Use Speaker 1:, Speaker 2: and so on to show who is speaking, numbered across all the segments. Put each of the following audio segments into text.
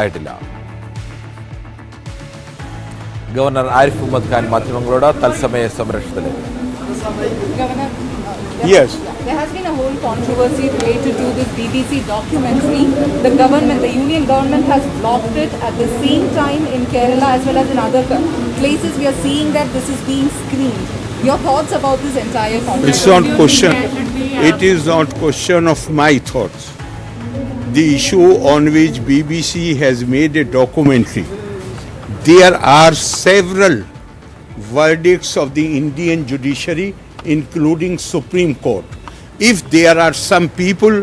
Speaker 1: ആയിട്ടില്ല. ഗവർണർ ആരിഫ് മുഹമ്മദ് ഖാൻ മാധ്യമങ്ങളോട് തത്സമയ സംരക്ഷണത്തിലേക്ക്.
Speaker 2: Yes.
Speaker 3: There has been a whole controversy related to this BBC documentary. The government, the union government has blocked it at the same time in Kerala as well as in other places. We are seeing that this is being screened. Your thoughts about this entire controversy?
Speaker 2: It's not question. It is not question of my thoughts. The issue on which BBC has made a documentary. There are several verdicts of the Indian judiciary, including Supreme Court. If there are some people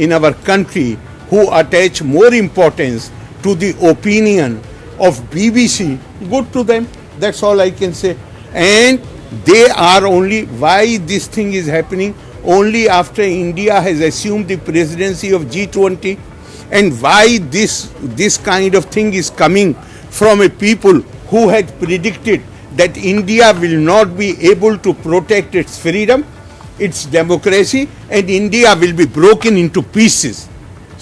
Speaker 2: in our country who attach more importance to the opinion of BBC, good to them. That's all I can say. And they are only, why this thing is happening only after India has assumed the presidency of G20, and why this kind of thing is coming from a people who had predicted that India will not be able to protect its freedom, its democracy, and India will be broken into pieces.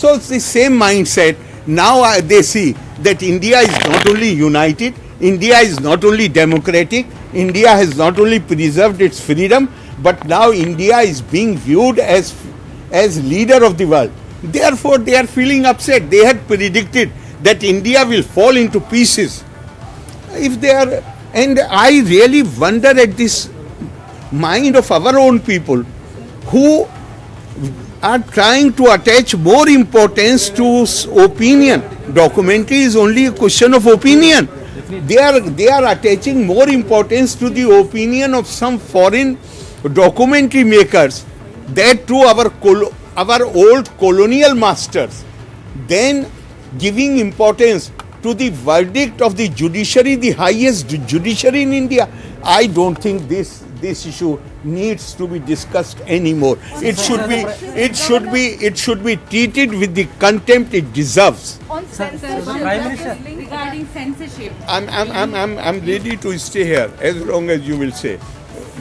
Speaker 2: So it's the same mindset. Now they see that India is not only united, India is not only democratic, India has not only preserved its freedom, but now India is being viewed as leader of the world. Therefore they are feeling upset. They had predicted that India will fall into pieces. If they are, and I really wonder at this mind of our own people who are trying to attach more importance to opinion. Documentary is only a question of opinion. They are attaching more importance to the opinion of some foreign documentary makers, that to our old colonial masters, then giving importance to the verdict of the judiciary, the highest judiciary in India. I don't think this issue needs to be discussed anymore. It should be treated with the contempt it deserves.
Speaker 3: On censorship, regarding censorship.
Speaker 2: I'm ready to stay here as long as you will say.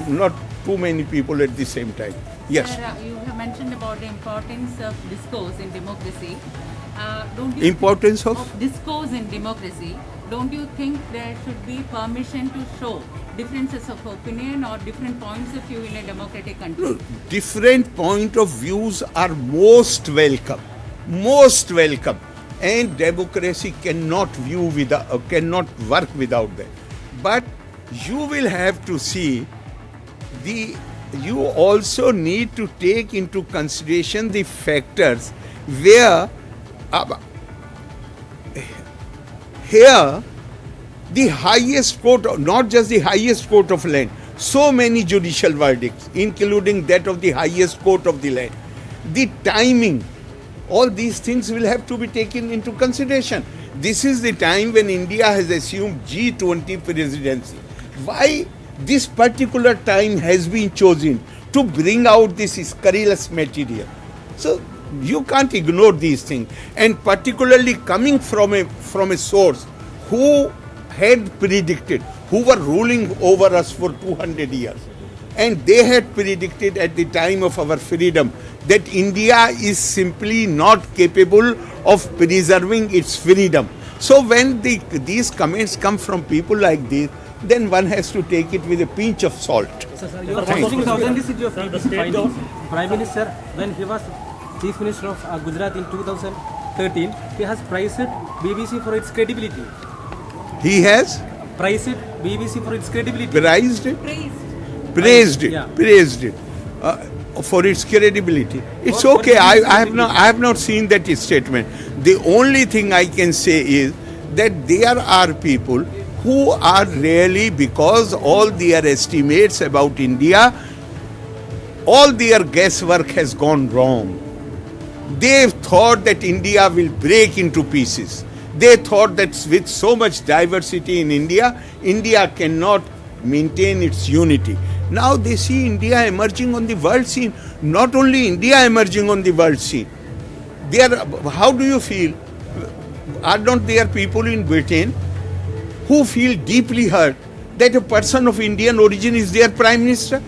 Speaker 2: Not too many people at the same time. Yes.
Speaker 4: Sir, you have mentioned about the importance of discourse in democracy.
Speaker 2: Importance of
Speaker 4: discourse in democracy. Don't you think there should be permission to show differences of opinion or different points of view in a democratic country?
Speaker 2: Different point of views are most welcome, and democracy cannot work without that. But you will have to see you also need to take into consideration the factors where here the highest court, not just the highest court of land, so many judicial verdicts, including that of the highest court of the land, the timing, all these things will have to be taken into consideration. This is the time when India has assumed G20 presidency. Why this particular time has been chosen to bring out this scurrilous material? So you can't ignore these things, and particularly coming from a source who had predicted, who were ruling over us for 200 years, and they had predicted at the time of our freedom that India is simply not capable of preserving its freedom. So when these comments come from people like this, then one has to take it with a pinch of salt.
Speaker 5: Sir, you are questioning the authenticity of BBC findings. Prime Minister, when he was Chief Minister of Gujarat in 2013, he has praised BBC for its credibility.
Speaker 2: He has
Speaker 5: praised BBC for its credibility.
Speaker 2: Praised it for its credibility. It's okay. I have not seen that statement. The only thing I can say is that there are people who are really, because all their estimates about India, all their guesswork has gone wrong. They thought that India will break into pieces. They thought that with so much diversity in India, India cannot maintain its unity. Now they see India emerging on the world scene. Not only India emerging on the world scene. How do you feel? Are not there people in Britain who feel deeply hurt that a person of Indian origin is their Prime Minister?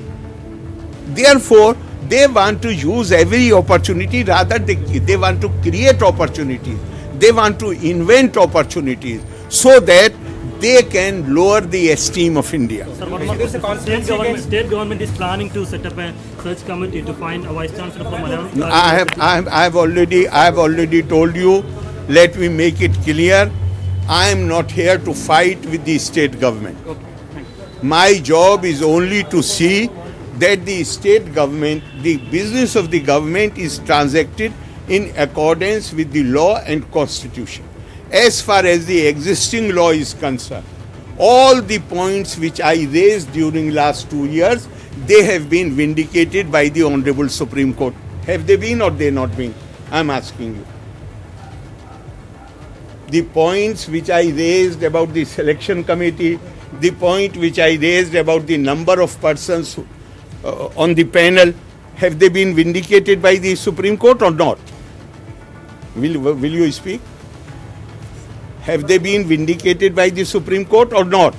Speaker 2: Therefore, they want to use every opportunity, rather they want to create opportunities. They want to invent opportunities so that they can lower the esteem of India.
Speaker 6: Sir, what about state government is planning to set up a search committee to find a vice chancellor for Malayalam?
Speaker 2: I have already told you. Let me make it clear. I am not here to fight with the state government.
Speaker 6: Okay, thank you.
Speaker 2: My job is only to see that the state government, the business of the government is transacted in accordance with the law and constitution. As far as the existing law is concerned, all the points which I raised during last 2 years, they have been vindicated by the Honorable Supreme Court. Have they been or they not been? I am asking you. The points which I raised about the selection committee, the point which I raised about the number of persons on the panel, have they been vindicated by the Supreme Court or not? Will you speak? Have they been vindicated by the Supreme Court or not?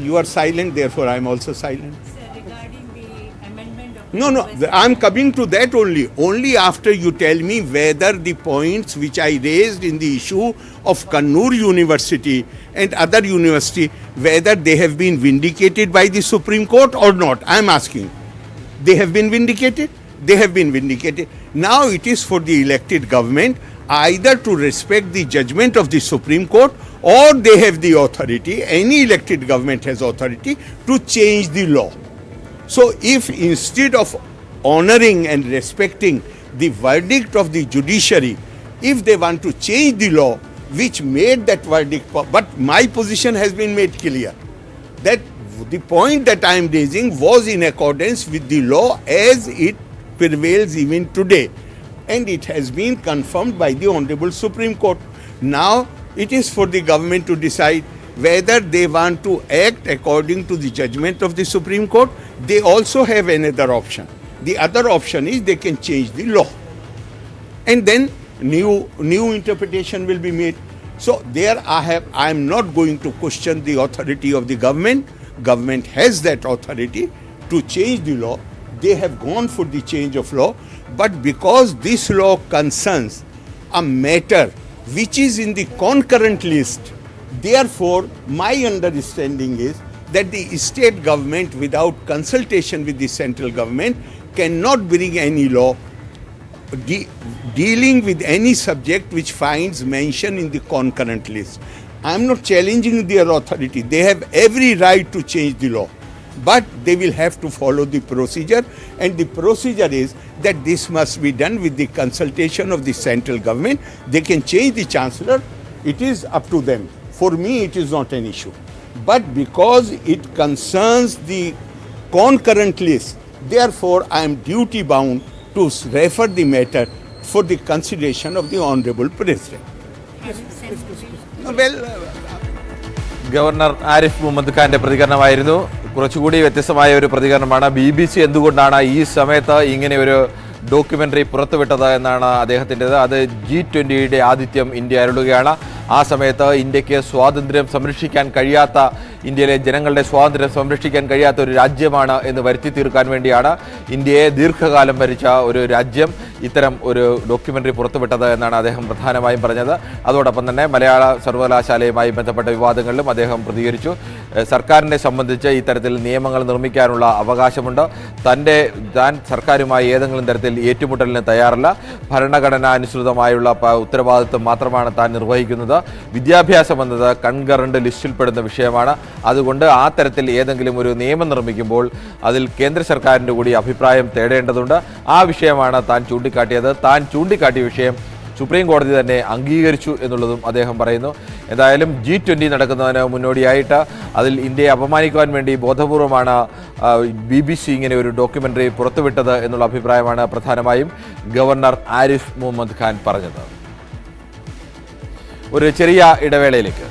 Speaker 2: You are silent, therefore I am also silent.
Speaker 4: Sir, regarding the amendment of...
Speaker 2: No, I am coming to that only. Only after you tell me whether the points which I raised in the issue of Kannur University and other university, whether they have been vindicated by the Supreme Court or not. I am asking. They have been vindicated? They have been vindicated. Now it is for the elected government either to respect the judgment of the Supreme Court, or they have the authority, any elected government has authority to change the law. So if instead of honoring and respecting the verdict of the judiciary, if they want to change the law which made that verdict, but my position has been made clear that the point that I am raising was in accordance with the law as it prevails even today, and it has been confirmed by the Honorable Supreme Court. Now it is for the government to decide whether they want to act according to the judgment of the Supreme Court. They also have another option. The other option is they can change the law, and then new interpretation will be made. So there I am not going to question the authority of the government. Government has that authority to change the law. They have gone for the change of law, but because this law concerns a matter which is in the concurrent list, therefore my understanding is that the state government, without consultation with the central government, cannot bring any law dealing with any subject which finds mention in the concurrent list. I am not challenging their authority. They have every right to change the law, but they will have to follow the procedure, and the procedure is that this must be done with the consultation of the central government. They can change the chancellor. It is up to them. For me, it is not an issue. But because it concerns the concurrent list, therefore I am duty bound to refer the matter for the consideration of the Honorable President. Well,
Speaker 1: governor Arif Muhammad ഖാന്റെ പ്രതികരണമായിരുന്നു. കുറച്ചുകൂടി വ്യത്യസ്തമായ ഒരു പ്രതികരണമാണ്. BBC എന്തുകൊണ്ടാണ് ഈ സമയത്ത് ഇങ്ങനെ ഒരു ഡോക്യുമെൻ്ററി പുറത്തുവിട്ടത് എന്നാണ് അദ്ദേഹത്തിൻ്റെത്. അത് G20യുടെ ആതിഥ്യം ഇന്ത്യ അരുളുകയാണ്. ആ സമയത്ത് ഇന്ത്യക്ക് സ്വാതന്ത്ര്യം സംരക്ഷിക്കാൻ കഴിയാത്ത, ഇന്ത്യയിലെ ജനങ്ങളുടെ സ്വാതന്ത്ര്യം സംരക്ഷിക്കാൻ കഴിയാത്ത ഒരു രാജ്യമാണ് എന്ന് വരുത്തി തീർക്കാൻ വേണ്ടിയാണ് ഇന്ത്യയെ ദീർഘകാലം ഭരിച്ച ഒരു രാജ്യം ഇത്തരം ഒരു ഡോക്യുമെൻ്ററി പുറത്തുവിട്ടത് എന്നാണ് അദ്ദേഹം പ്രധാനമായും പറഞ്ഞത്. അതോടൊപ്പം തന്നെ മലയാള സർവകലാശാലയുമായി ബന്ധപ്പെട്ട വിവാദങ്ങളിലും അദ്ദേഹം പ്രതികരിച്ചു. സർക്കാരിനെ സംബന്ധിച്ച് ഇത്തരത്തിൽ നിയമങ്ങൾ നിർമ്മിക്കാനുള്ള അവകാശമുണ്ട്. താൻ സർക്കാരുമായി ഏതെങ്കിലും തരത്തിൽ ഏറ്റുമുട്ടലിന് തയ്യാറല്ല. ഭരണഘടനാനുസൃതമായുള്ള ഉത്തരവാദിത്വം മാത്രമാണ് താൻ നിർവഹിക്കുന്നത്. വിദ്യാഭ്യാസം എന്നത് കൺകറന്റ് ലിസ്റ്റിൽപ്പെടുന്ന വിഷയമാണ്. അതുകൊണ്ട് ആ തരത്തിൽ ഏതെങ്കിലും ഒരു നിയമം നിർമ്മിക്കുമ്പോൾ അതിൽ കേന്ദ്ര സർക്കാരിൻ്റെ കൂടി അഭിപ്രായം തേടേണ്ടതുണ്ട്. ആ വിഷയമാണ് താൻ ചൂണ്ടിക്കാട്ടിയത്. താൻ ചൂണ്ടിക്കാട്ടിയ വിഷയം സുപ്രീം കോടതി തന്നെ അംഗീകരിച്ചു എന്നുള്ളതും അദ്ദേഹം പറയുന്നു. എന്തായാലും G20 നടക്കുന്നതിന് മുന്നോടിയായിട്ട് അതിൽ ഇന്ത്യയെ അപമാനിക്കുവാൻ വേണ്ടി ബോധപൂർവമാണ് BBC ഇങ്ങനെ ഒരു ഡോക്യുമെൻ്ററി പുറത്തുവിട്ടത് എന്നുള്ള അഭിപ്രായമാണ് പ്രധാനമായും ഗവർണർ ആരിഫ് മുഹമ്മദ് ഖാൻ പറഞ്ഞത്. ഒരു ചെറിയ ഇടവേളയിലേക്ക്.